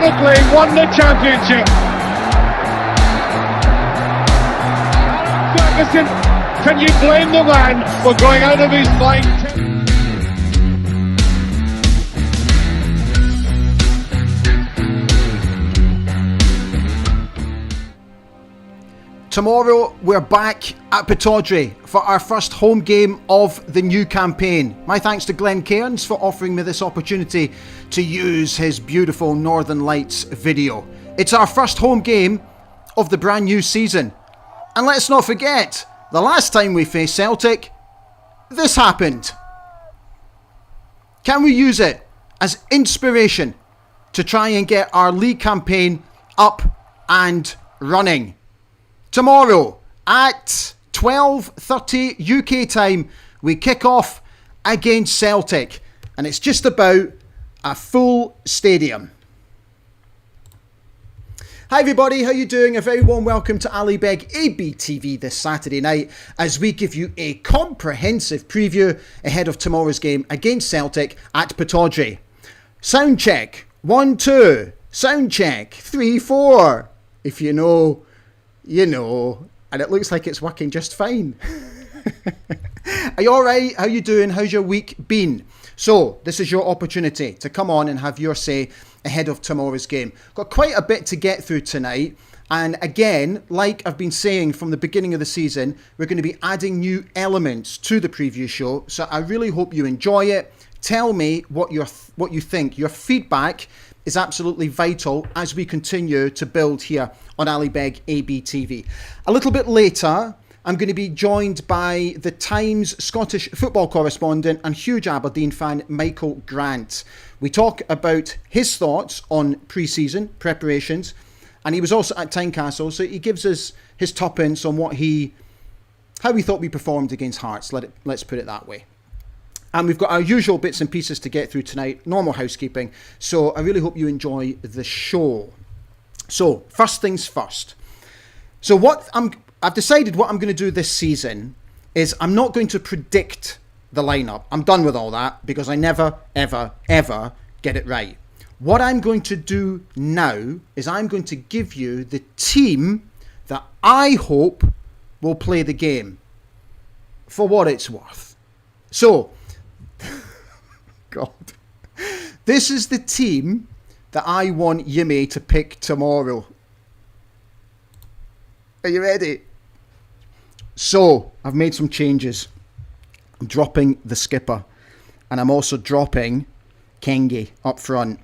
biblically won the championship. Ferguson, can you blame the man for going out of his mind? Tomorrow we're back at Pittodrie for our first home game of the new campaign. My thanks to Glenn Cairns for offering me this opportunity to use his beautiful Northern Lights video. It's our first home game of the brand new season. And let's not forget, the last time we faced Celtic, this happened. Can we use it as inspiration to try and get our league campaign up and running? Tomorrow at 12:30 UK time, we kick off against Celtic, and it's just about a full stadium. Hi everybody, how you doing? A very warm welcome to Ali Beg ABTV this Saturday night as we give you a comprehensive preview ahead of tomorrow's game against Celtic at Pittodrie. Sound check, 1, 2. Sound check, 3, 4. If you know, you know, and it looks like it's working just fine. Are you alright? How you doing? How's your week been? So, this is your opportunity to come on and have your say ahead of tomorrow's game. Got quite a bit to get through tonight. And again, like I've been saying from the beginning of the season, we're going to be adding new elements to the preview show. So I really hope you enjoy it. Tell me what you think. Your feedback is absolutely vital as we continue to build here on Ali Beg ABTV. A little bit later, I'm going to be joined by the Times Scottish football correspondent and huge Aberdeen fan, Michael Grant. We talk about his thoughts on pre-season preparations, and he was also at Tynecastle, so he gives us his tuppence on how he thought we performed against Hearts. Let's put it that way. And we've got our usual bits and pieces to get through tonight, normal housekeeping. So I really hope you enjoy the show. So first things first. So I've decided what I'm going to do this season is I'm not going to predict the lineup. I'm done with all that because I never, ever, ever get it right. What I'm going to do now is I'm going to give you the team that I hope will play the game for what it's worth. So, God, this is the team that I want Yimmy to pick tomorrow. Are you ready? So, I've made some changes. I'm dropping the skipper. And I'm also dropping Kengi up front.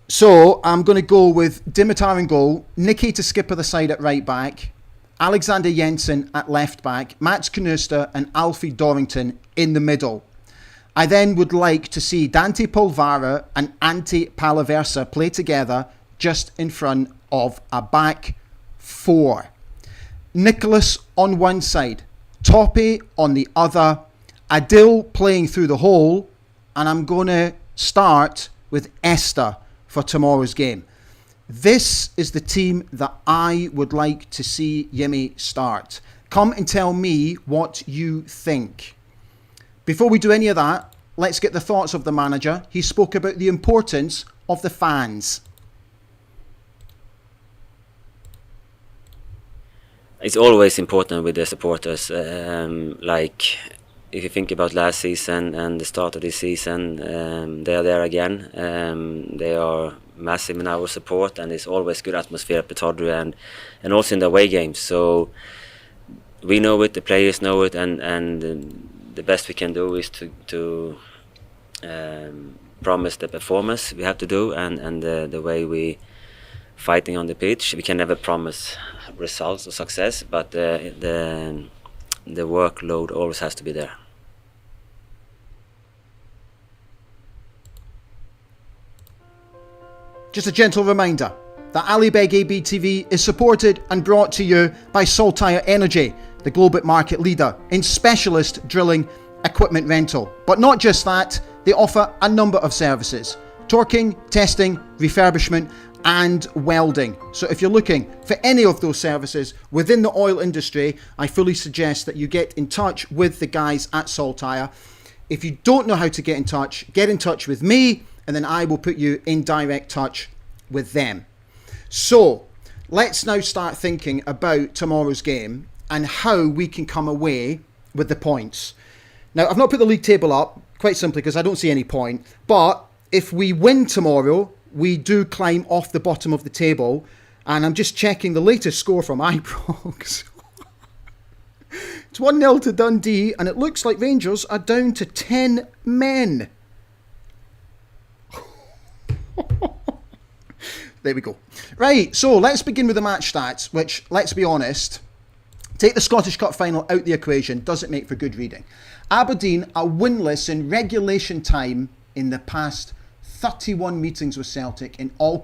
So, I'm going to go with Dimitar in goal, Nicky to skipper the side at right back, Alexander Jensen at left back, Mats Knuster and Alfie Dorrington in the middle. I then would like to see Dante Polvara and Ante Palaversa play together just in front of a back four. Nicholas on one side, Toppy on the other, Adil playing through the hole, and I'm going to start with Esther for tomorrow's game. This is the team that I would like to see Yimmy start. Come and tell me what you think. Before we do any of that, let's get the thoughts of the manager. He spoke about the importance of the fans. It's always important with the supporters. Like if you think about last season and the start of this season, they are there again. They are massive in our support, and it's always good atmosphere at Pittodrie and also in the away games. So we know it, the players know it, and the best we can do is to promise the performance we have to do and the way we fighting on the pitch. We can never promise results or success, but the workload always has to be there. Just a gentle reminder that Ali Beg ABTV is supported and brought to you by Saltire Energy, the global market leader in specialist drilling equipment rental. But not just that, they offer a number of services: torquing, testing, refurbishment and welding. So if you're looking for any of those services within the oil industry, I fully suggest that you get in touch with the guys at Saltire. If you don't know how to get in touch with me, and then I will put you in direct touch with them. So let's now start thinking about tomorrow's game and how we can come away with the points. Now, I've not put the league table up, quite simply because I don't see any point. But if we win tomorrow, we do climb off the bottom of the table. And I'm just checking the latest score from Ibrox. It's 1-0 to Dundee, and it looks like Rangers are down to 10 men. There we go. Right, so let's begin with the match stats, which, let's be honest, take the Scottish Cup final out the equation, doesn't make for good reading. Aberdeen are winless in regulation time in the past 31 meetings with Celtic in all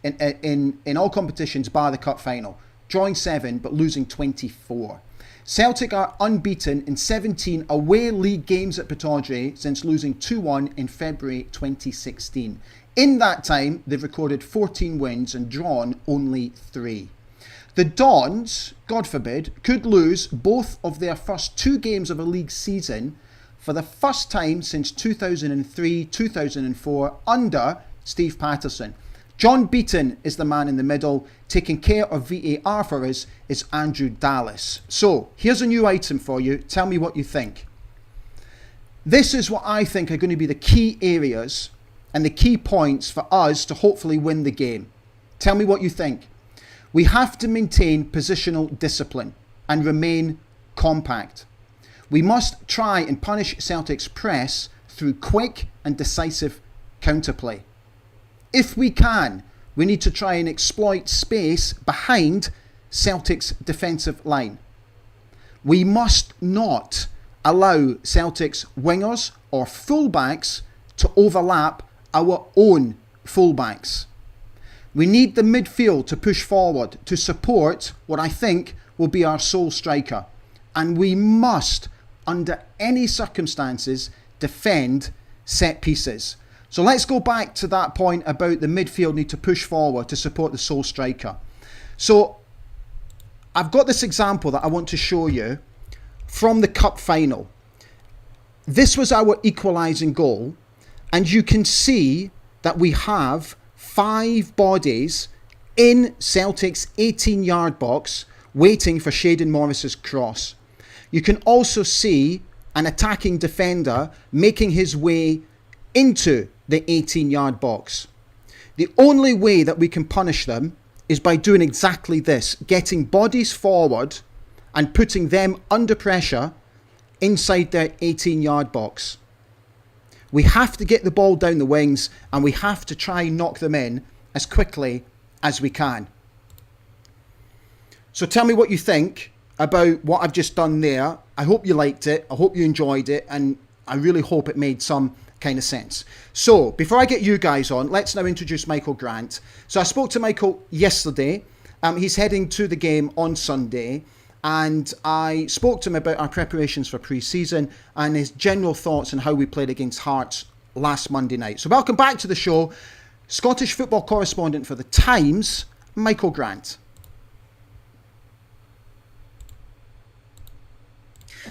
in all competitions bar the cup final, drawing 7 but losing 24. Celtic are unbeaten in 17 away league games at Pittodrie since losing 2-1 in February 2016. In that time, they've recorded 14 wins and drawn only 3. The Dons, God forbid, could lose both of their first 2 games of a league season for the first time since 2003-2004 under Steve Patterson. John Beaton is the man in the middle. Taking care of VAR for us is Andrew Dallas. So, here's a new item for you. Tell me what you think. This is what I think are going to be the key areas and the key points for us to hopefully win the game. Tell me what you think. We have to maintain positional discipline and remain compact. We must try and punish Celtic's press through quick and decisive counterplay. If we can, we need to try and exploit space behind Celtic's defensive line. We must not allow Celtic's wingers or fullbacks to overlap our own fullbacks. We need the midfield to push forward to support what I think will be our sole striker. And we must, under any circumstances, defend set pieces. So let's go back to that point about the midfield need to push forward to support the sole striker. So I've got this example that I want to show you from the cup final. This was our equalising goal, and you can see that we have 5 bodies in Celtic's 18-yard box waiting for Shayden Morris's cross. You can also see an attacking defender making his way into the 18-yard box. The only way that we can punish them is by doing exactly this, getting bodies forward and putting them under pressure inside their 18-yard box. We have to get the ball down the wings and we have to try and knock them in as quickly as we can. So tell me what you think about what I've just done there. I hope you liked it. I hope you enjoyed it. And I really hope it made some kind of sense. So before I get you guys on, let's now introduce Michael Grant. So I spoke to Michael yesterday. He's heading to the game on Sunday. And I spoke to him about our preparations for pre-season and his general thoughts on how we played against Hearts last Monday night. So welcome back to the show, Scottish football correspondent for The Times, Michael Grant.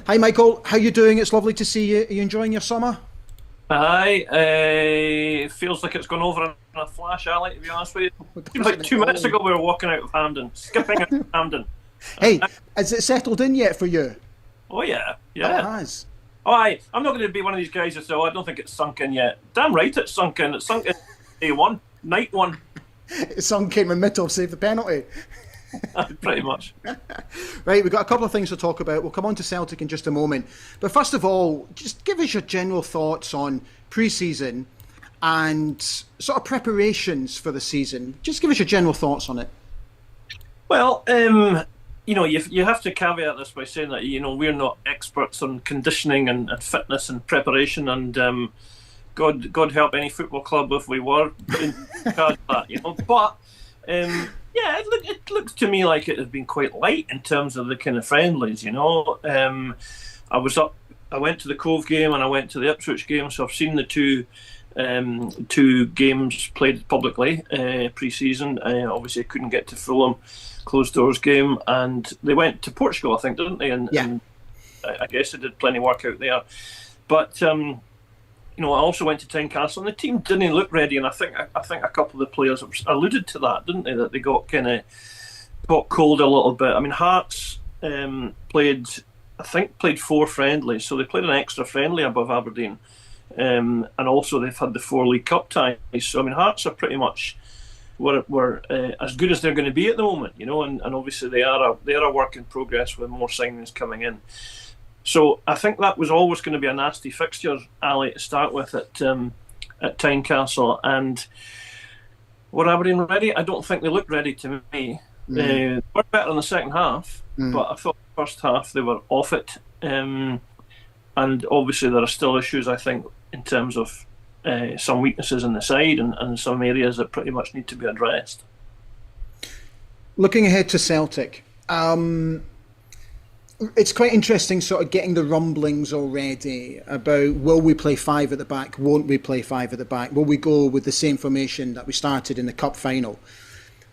Hi Michael, how you doing? It's lovely to see you. Are you enjoying your summer? Hi, it feels like it's gone over in a flash, Ali, to be honest with you. Seems like 2 minutes ago we were walking out of Hampden, skipping out of Hampden. Hey, has it settled in yet for you? Oh yeah. Oh, it has. Oh, I'm not going to be one of these guys that say, I don't think it's sunk in yet. Damn right it's sunk in. It's sunk in day 1, night 1. It sunk in when Mitchell saved the penalty. Pretty much. Right, we've got a couple of things to talk about. We'll come on to Celtic in just a moment. But first of all, just give us your general thoughts on pre-season and sort of preparations for the season. Just give us your general thoughts on it. Well, you have to caveat this by saying that, we're not experts on conditioning and fitness and preparation, and God help any football club if we were in charge of that, But it looks to me like it has been quite light in terms of the kind of friendlies, I went to the Cove game and I went to the Ipswich game, so I've seen the two games played publicly pre-season. Obviously I couldn't get to Fulham closed doors game, and they went to Portugal, I think, didn't they? And I guess they did plenty of work out there. But I also went to Tynecastle, and the team didn't look ready. And I think a couple of the players alluded to that, didn't they? That they got cold a little bit. I mean, Hearts played 4 friendlies, so they played an extra friendly above Aberdeen, and also they've had the 4 League Cup ties. So I mean, Hearts are pretty much were as good as they're going to be at the moment, and obviously they are a work in progress with more signings coming in. So I think that was always going to be a nasty fixture, Ali, to start with at Tynecastle. And were Aberdeen ready? I don't think they looked ready to me. They were better in the second half, but I thought the first half they were off it. And obviously there are still issues, I think, in terms of some weaknesses in the side and some areas that pretty much need to be addressed. Looking ahead to Celtic, it's quite interesting sort of getting the rumblings already about will we play 5 at the back, won't we play 5 at the back, will we go with the same formation that we started in the cup final.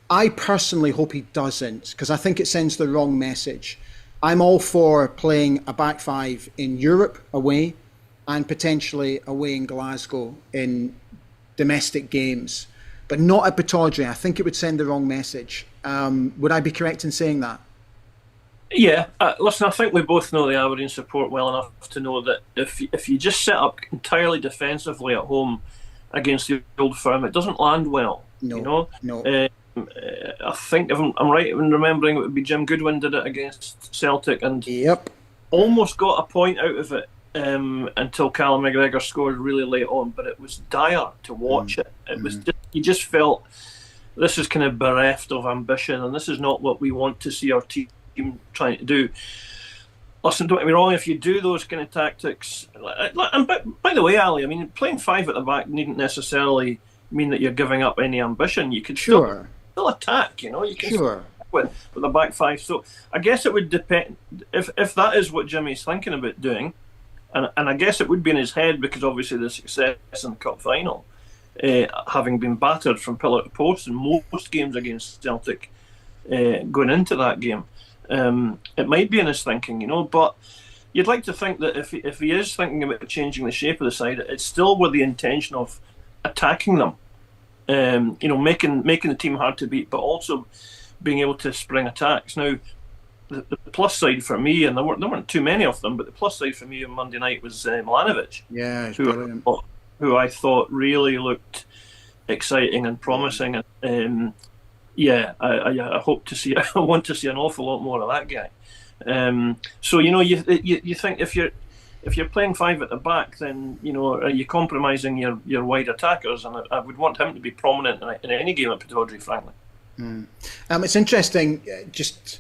I personally hope he doesn't, because I think it sends the wrong message. I'm all for playing a back 5 in Europe away and potentially away in Glasgow in domestic games, but not at Pittodrie. I think it would send the wrong message. Would I be correct in saying that? Yeah, listen, I think we both know the Aberdeen support well enough to know that if you just set up entirely defensively at home against the Old Firm, it doesn't land well. No. I think if I'm right in remembering, it would be Jim Goodwin did it against Celtic and almost got a point out of it until Callum McGregor scored really late on, but it was dire to watch it. It was you just felt this is kind of bereft of ambition, and this is not what we want to see our team trying to do. Listen, don't get me wrong, if you do those kind of tactics, and by the way, Ali, I mean, playing 5 at the back needn't necessarily mean that you're giving up any ambition. You could still attack, you can still with the back 5. So I guess it would depend if that is what Jimmy's thinking about doing, and I guess it would be in his head because obviously the success in the cup final, having been battered from pillar to post in most games against Celtic, going into that game. It might be in his thinking, but you'd like to think that if he is thinking about changing the shape of the side, it's still with the intention of attacking them, making the team hard to beat, but also being able to spring attacks. Now, the plus side for me, and there weren't too many of them, but the plus side for me on Monday night was Milanovic, who I thought really looked exciting and promising, and I hope to see. I want to see an awful lot more of that guy. So you think if you're playing 5 at the back, then are you compromising your wide attackers? And I would want him to be prominent in any game at Pittodrie, frankly. It's interesting, just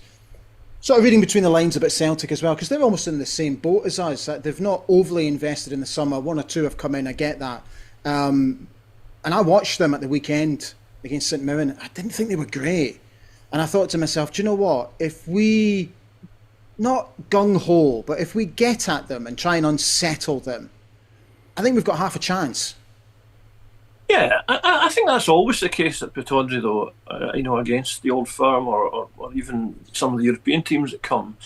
sort of reading between the lines about Celtic as well, because they're almost in the same boat as us. They've not overly invested in the summer. 1 or 2 have come in. I get that, and I watched them at the weekend against St Mirren. I didn't think they were great, and I thought to myself, do you know what? If we not gung-ho, but if we get at them and try and unsettle them, I think we've got half a chance. Yeah, I think that's always the case at Pittodrie, though. Against the Old Firm or even some of the European teams that come.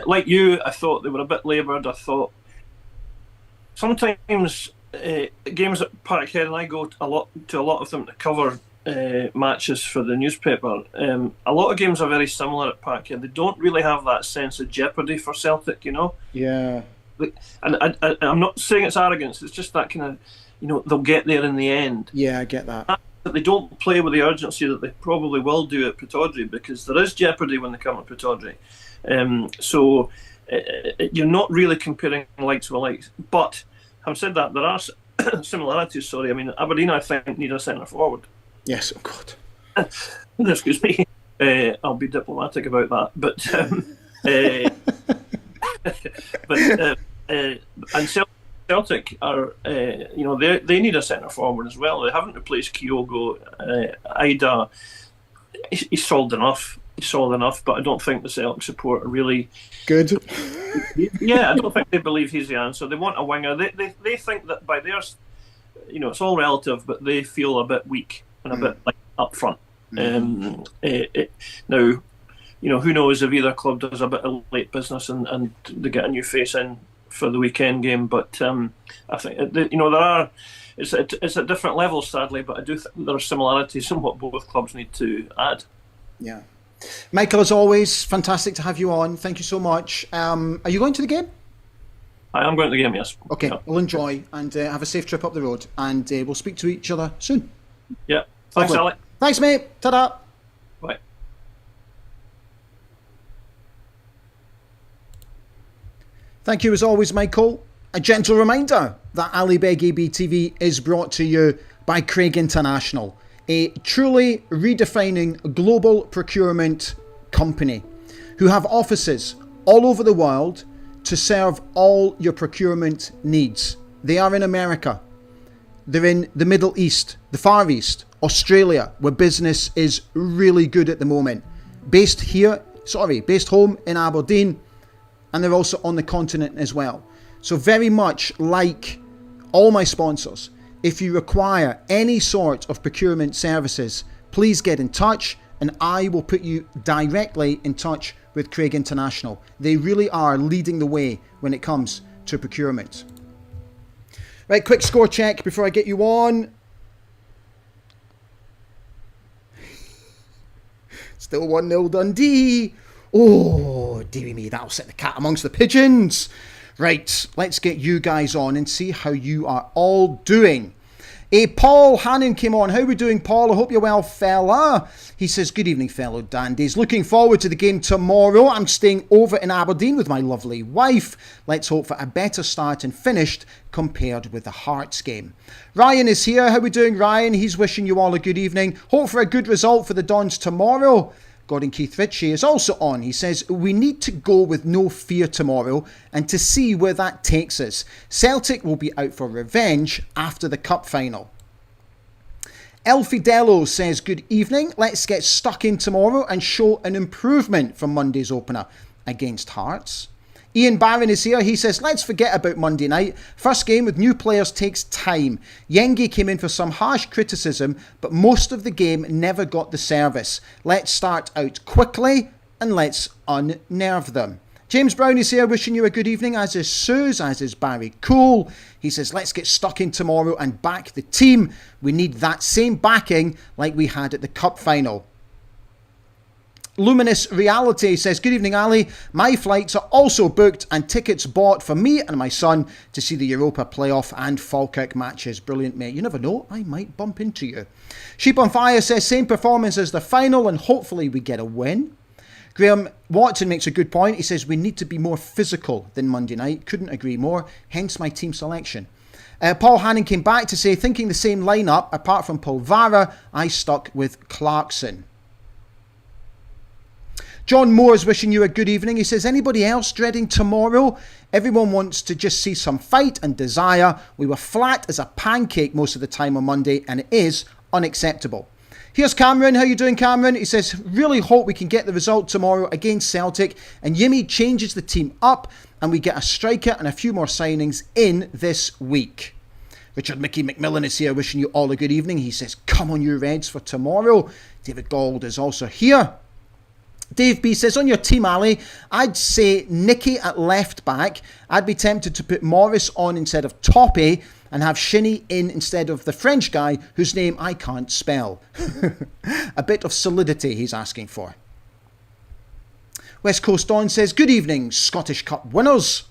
Like you, I thought they were a bit laboured. I thought sometimes games at Parkhead, and I go to a lot of them to cover matches for the newspaper. A lot of games are very similar at Parkhead. They don't really have that sense of jeopardy for Celtic, Yeah. And I'm not saying it's arrogance. It's just that kind of, they'll get there in the end. Yeah, I get that. That they don't play with the urgency that they probably will do at Pittodrie, because there is jeopardy when they come at Pittodrie. So you're not really comparing likes with likes. But having said that, there are similarities. Sorry, I mean, Aberdeen, I think, need a centre forward. Yes, oh God. Excuse me. I'll be diplomatic about that, and Celtic are, they need a centre forward as well. They haven't replaced Kyogo. Ida, he's solid enough. But I don't think the Celtic support are really good. Yeah, I don't think they believe he's the answer. They want a winger. They think that by theirs, it's all relative, but they feel a bit weak and a bit like up front. Now, who knows if either club does a bit of late business and they get a new face in for the weekend game. But I think there are. It's at different levels, sadly, but I do think there are similarities in what both clubs need to add. Yeah. Michael, as always, fantastic to have you on. Thank you so much. Are you going to the game? I am going to the game, yes. Okay, yeah. Well, enjoy and have a safe trip up the road, and we'll speak to each other soon. Yeah. Thanks, Lovely. Ali. Thanks, mate. Ta-da. Bye. Thank you as always, Michael. A gentle reminder that Ali Beg ABTV is brought to you by Craig International, a truly redefining global procurement company who have offices all over the world to serve all your procurement needs. They are in America. They're in the Middle East, the Far East, Australia, where business is really good at the moment. Based home in Aberdeen, and they're also on the continent as well. So very much like all my sponsors, if you require any sort of procurement services, please get in touch and I will put you directly in touch with Craig International. They really are leading the way when it comes to procurement. Right, quick score check before I get you on. Still 1-0 Dundee. Oh, dearie me, that'll set the cat amongst the pigeons. Right, let's get you guys on and see how you are all doing. Paul Hannon came on. How are we doing, Paul? I hope you're well, fella. He says, good evening, fellow dandies. Looking forward to the game tomorrow. I'm staying over in Aberdeen with my lovely wife. Let's hope for a better start and finished compared with the Hearts game. Ryan is here. How are we doing, Ryan? He's wishing you all a good evening. Hope for a good result for the Dons tomorrow. Gordon Keith Ritchie is also on. He says, we need to go with no fear tomorrow and to see where that takes us. Celtic will be out for revenge after the cup final. El Fidelo says, good evening. Let's get stuck in tomorrow and show an improvement from Monday's opener against Hearts. Ian Barron is here. He says, let's forget about Monday night. First game with new players takes time. Yengi came in for some harsh criticism, but most of the game never got the service. Let's start out quickly and let's unnerve them. James Brown is here wishing you a good evening, as is Suze, as is Barry Cool. He says, let's get stuck in tomorrow and back the team. We need that same backing like we had at the cup final. Luminous Reality says, good evening, Ali. My flights are also booked and tickets bought for me and my son to see the Europa playoff and Falkirk matches. Brilliant, mate. You never know, I might bump into you. Sheep on Fire says, same performance as the final and hopefully we get a win. Graham Watson makes a good point. He says, we need to be more physical than Monday night. Couldn't agree more, hence my team selection. Paul Hannon came back to say, thinking the same lineup, apart from Polvara, I stuck with Clarkson. John Moore is wishing you a good evening. He says, anybody else dreading tomorrow? Everyone wants to just see some fight and desire. We were flat as a pancake most of the time on Monday, and it is unacceptable. Here's Cameron. How you doing, Cameron? He says, really hope we can get the result tomorrow against Celtic, and Yimmy changes the team up, and we get a striker and a few more signings in this week. Richard Mickey McMillan is here wishing you all a good evening. He says, come on, you Reds, for tomorrow. David Gold is also here. Dave B says, on your team, Ali, I'd say Nicky at left back. I'd be tempted to put Morris on instead of Toppy and have Shinnie in instead of the French guy whose name I can't spell. A bit of solidity he's asking for. West Coast Dawn says, good evening, Scottish Cup winners.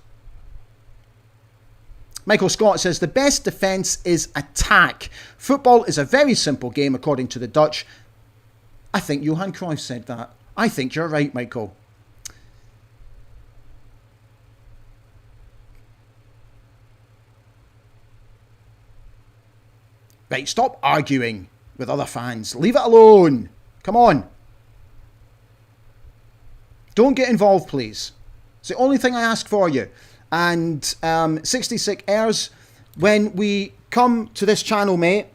Michael Scott says, the best defence is attack. Football is a very simple game according to the Dutch. I think Johan Cruyff said that. I think you're right, Michael. Right, stop arguing with other fans. Leave it alone. Come on. Don't get involved, please. It's the only thing I ask for you. And 66 Airs, when we come to this channel, mate,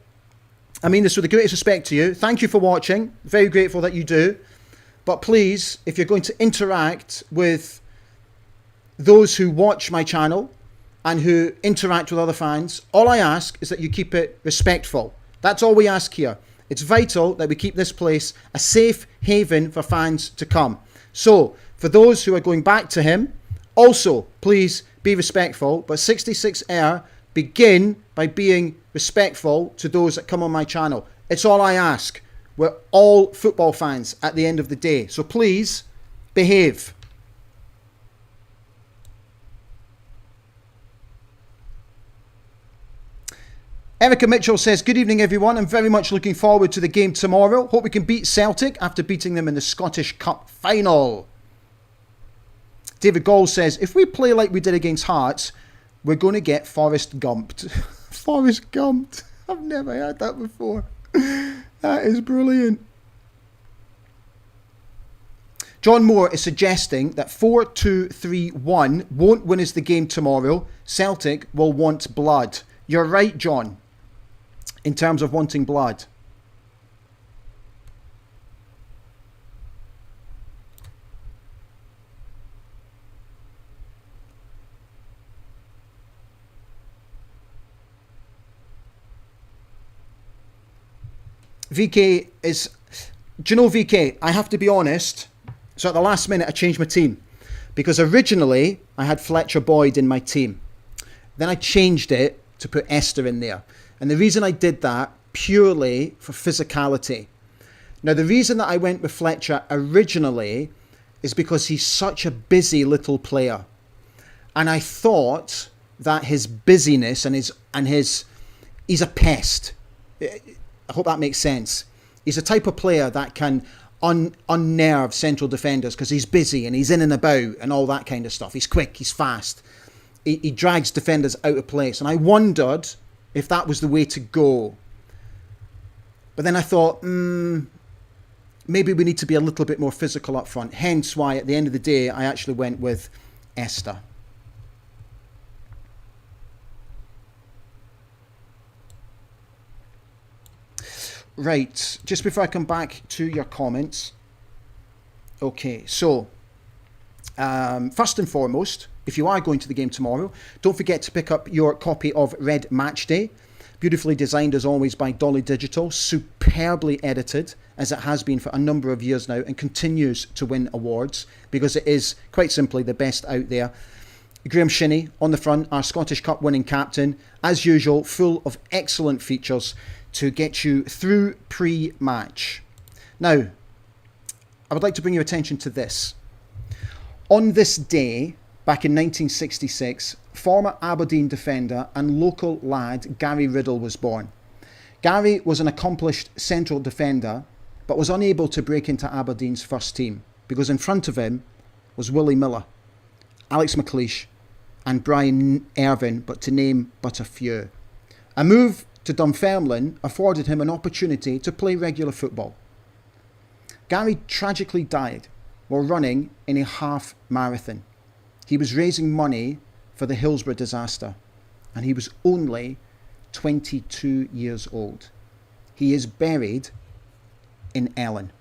I mean this with the greatest respect to you. Thank you for watching. Very grateful that you do. But please, if you're going to interact with those who watch my channel and who interact with other fans, all I ask is that you keep it respectful. That's all we ask here. It's vital that we keep this place a safe haven for fans to come. So, for those who are going back to him, also, please be respectful, but 66R, begin by being respectful to those that come on my channel. It's all I ask. We're all football fans at the end of the day. So please, behave. Erica Mitchell says, good evening everyone. I'm very much looking forward to the game tomorrow. Hope we can beat Celtic after beating them in the Scottish Cup final. David Gall says, if we play like we did against Hearts, we're going to get Forrest Gumped. Forrest Gumped. I've never heard that before. That is brilliant. John Moore is suggesting that 4-2-3-1 won't win us the game tomorrow. Celtic will want blood. You're right, John, in terms of wanting blood. VK is... Do you know, VK, I have to be honest. So at the last minute, I changed my team. Because originally, I had Fletcher Boyd in my team. Then I changed it to put Esther in there. And the reason I did that, purely for physicality. Now, the reason that I went with Fletcher originally is because he's such a busy little player. And I thought that his busyness and he's a pest. I hope that makes sense. He's a type of player that can unnerve central defenders because he's busy and he's in and about and all that kind of stuff. He's quick, he's fast. He drags defenders out of place. And I wondered if that was the way to go. But then I thought, maybe we need to be a little bit more physical up front. Hence why at the end of the day, I actually went with Esther. Right, just before I come back to your comments. Okay, so first and foremost, if you are going to the game tomorrow, don't forget to pick up your copy of Red Match Day. Beautifully designed as always by Dolly Digital, superbly edited as it has been for a number of years now and continues to win awards because it is quite simply the best out there. Graham Shinney on the front, our Scottish Cup winning captain, as usual, full of excellent features to get you through pre-match. Now, I would like to bring your attention to this. On this day, back in 1966, former Aberdeen defender and local lad Gary Riddle was born. Gary was an accomplished central defender, but was unable to break into Aberdeen's first team because in front of him was Willie Miller, Alex McLeish and Brian Irvine, but to name but a few. A move to Dunfermline afforded him an opportunity to play regular football. Gary tragically died while running in a half marathon. He was raising money for the Hillsborough disaster and he was only 22 years old. He is buried in Ellon.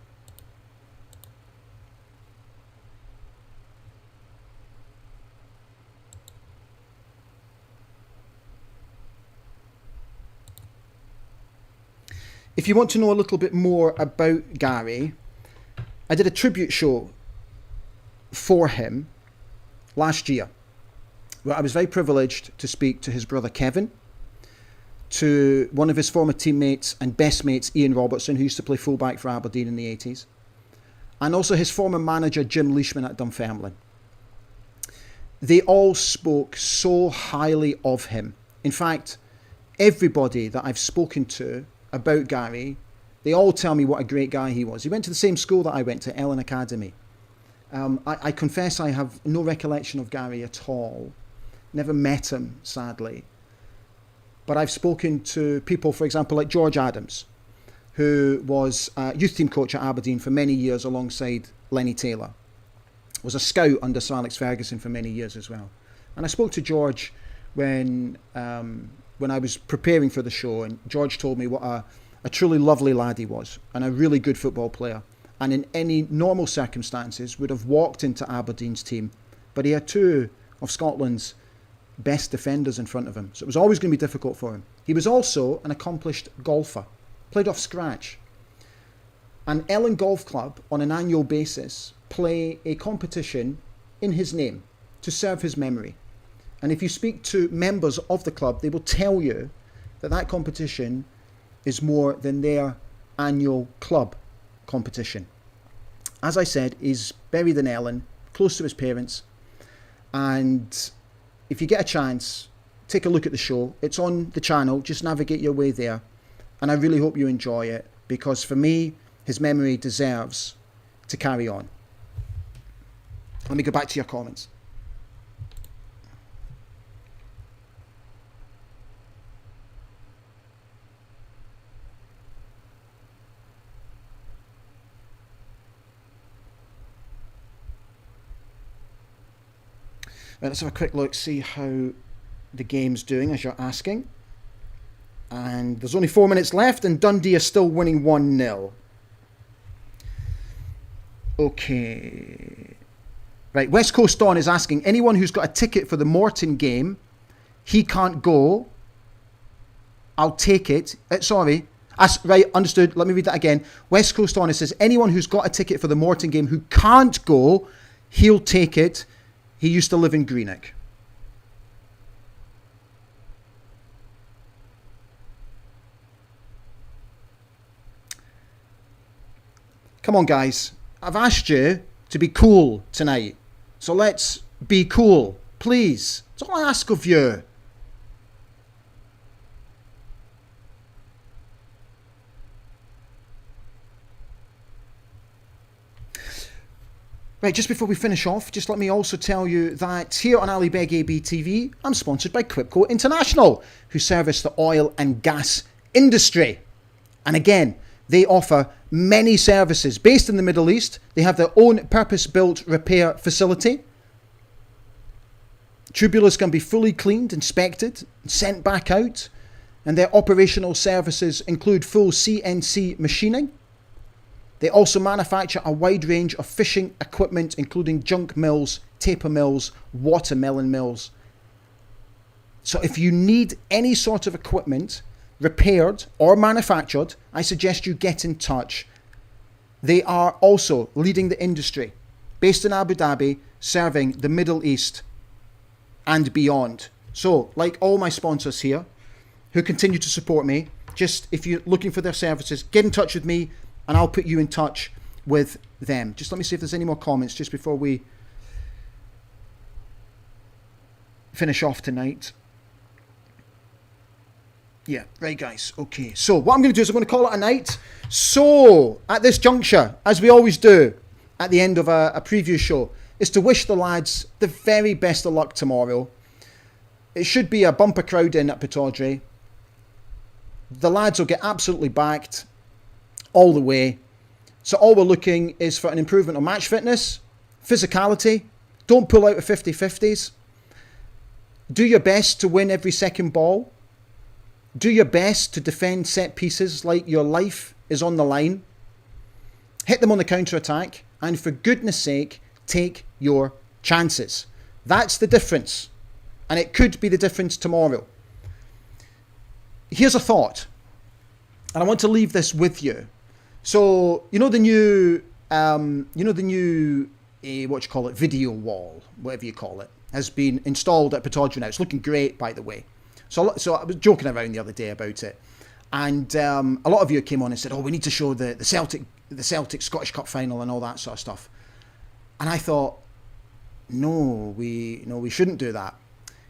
If you want to know a little bit more about Gary, I did a tribute show for him last year, where I was very privileged to speak to his brother Kevin, to one of his former teammates and best mates, Ian Robertson, who used to play fullback for Aberdeen in the 80s, and also his former manager, Jim Leishman at Dunfermline. They all spoke so highly of him. In fact, everybody that I've spoken to about Gary, they all tell me what a great guy he was. He went to the same school that I went to, Ellon Academy. I confess I have no recollection of Gary at all. Never met him, sadly. But I've spoken to people, for example, like George Adams, who was a youth team coach at Aberdeen for many years alongside Lenny Taylor. Was a scout under Sir Alex Ferguson for many years as well. And I spoke to George when I was preparing for the show, and George told me what a truly lovely lad he was and a really good football player, and in any normal circumstances would have walked into Aberdeen's team, but he had two of Scotland's best defenders in front of him, so it was always going to be difficult for him. He was also an accomplished golfer, played off scratch, and Ellon Golf Club on an annual basis play a competition in his name to serve his memory. And if you speak to members of the club, they will tell you that that competition is more than their annual club competition. As I said, he's buried in Ellen, close to his parents. And if you get a chance, take a look at the show. It's on the channel. Just navigate your way there. And I really hope you enjoy it, because for me, his memory deserves to carry on. Let me go back to your comments. Right, let's have a quick look, see how the game's doing, as you're asking. And there's only 4 minutes left, and Dundee are still winning 1-0. Okay. Right, West Coast Dawn is asking, anyone who's got a ticket for the Morton game, he can't go. I'll take it. Right, understood. Let me read that again. West Coast Dawn, it says, anyone who's got a ticket for the Morton game who can't go, he'll take it. He used to live in Greenock. Come on, guys. I've asked you to be cool tonight. So let's be cool, please. That's all I ask of you. Right, just before we finish off, just let me also tell you that here on Ali Beg AB TV, I'm sponsored by Quipco International, who service the oil and gas industry. And again, they offer many services. Based in the Middle East, they have their own purpose-built repair facility. Tubulars can be fully cleaned, inspected, and sent back out. And their operational services include full CNC machining. They also manufacture a wide range of fishing equipment, including junk mills, taper mills, watermelon mills. So if you need any sort of equipment repaired or manufactured, I suggest you get in touch. They are also leading the industry, based in Abu Dhabi, serving the Middle East and beyond. So, like all my sponsors here, who continue to support me, just if you're looking for their services, get in touch with me, and I'll put you in touch with them. Just let me see if there's any more comments just before we finish off tonight. Yeah, right, guys. Okay, so what I'm going to do is I'm going to call it a night. So, at this juncture, as we always do at the end of a preview show, is to wish the lads the very best of luck tomorrow. It should be a bumper crowd in at Pittodrie. The lads will get absolutely backed all the way. So all we're looking is for an improvement on match fitness, physicality. Don't pull out of 50-50s. Do your best to win every second ball. Do your best to defend set pieces like your life is on the line. Hit them on the counter-attack. And for goodness sake, take your chances. That's the difference. And it could be the difference tomorrow. Here's a thought. And I want to leave this with you. So, you know the new, video wall, whatever you call it, has been installed at Pittodrie now. It's looking great, by the way. So I was joking around the other day about it. And a lot of you came on and said, oh, we need to show the Celtic Scottish Cup final and all that sort of stuff. And I thought, no, we shouldn't do that.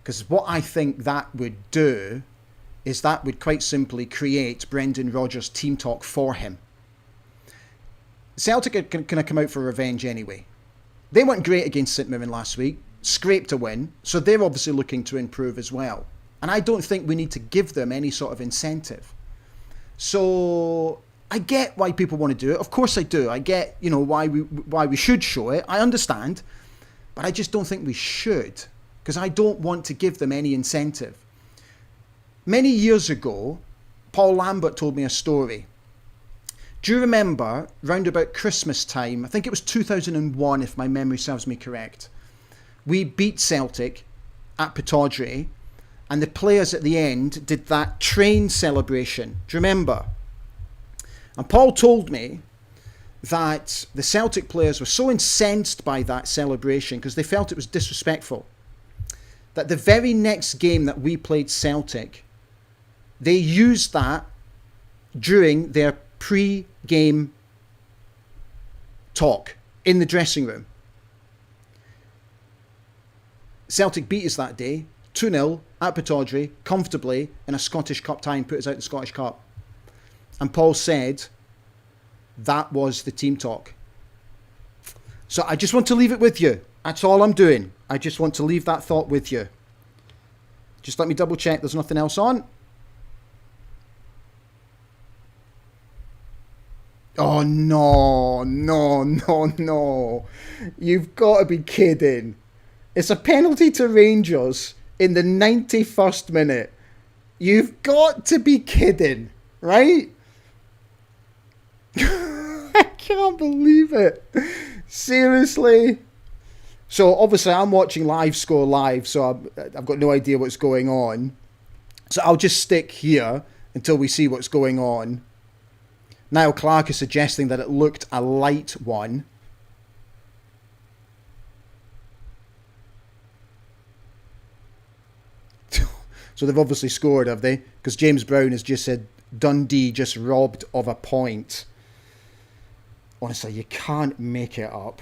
Because what I think that would do is that would quite simply create Brendan Rodgers' team talk for him. Celtic are going to come out for revenge anyway. They went great against St Mirren last week, scraped a win, so they're obviously looking to improve as well. And I don't think we need to give them any sort of incentive. So I get why people want to do it. Of course I do. I get, why we should show it. I understand. But I just don't think we should, because I don't want to give them any incentive. Many years ago, Paul Lambert told me a story. Do you remember, round about Christmas time, I think it was 2001 if my memory serves me correct, we beat Celtic at Pittodrie, and the players at the end did that train celebration. Do you remember? And Paul told me that the Celtic players were so incensed by that celebration because they felt it was disrespectful, that the very next game that we played Celtic, they used that during their pre-game talk in the dressing room. Celtic beat us that day, 2-0 at Pittodrie, comfortably in a Scottish Cup tie and put us out the Scottish Cup. And Paul said that was the team talk. So I just want to leave it with you. That's all I'm doing. I just want to leave that thought with you. Just let me double check there's nothing else on. Oh, no. You've got to be kidding. It's a penalty to Rangers in the 91st minute. You've got to be kidding, right? I can't believe it. Seriously. So obviously I'm watching Live Score live, so I've got no idea what's going on. So I'll just stick here until we see what's going on. Niall Clark is suggesting that it looked a light one. So they've obviously scored, have they? Because James Brown has just said Dundee just robbed of a point. Honestly, you can't make it up.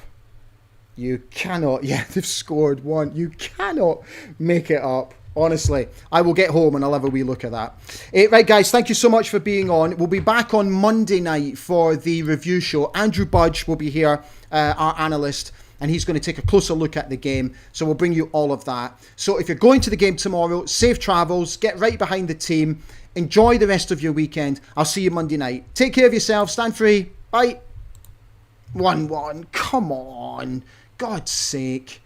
You cannot. Yeah, they've scored one. You cannot make it up. Honestly, I will get home and I'll have a wee look at that. Right, guys, thank you so much for being on. We'll be back on Monday night for the review show. Andrew Budge will be here, our analyst, and he's going to take a closer look at the game. So we'll bring you all of that. So if you're going to the game tomorrow, safe travels, get right behind the team, enjoy the rest of your weekend. I'll see you Monday night. Take care of yourself. Stand free. Bye. 1-1. Come on. God's sake.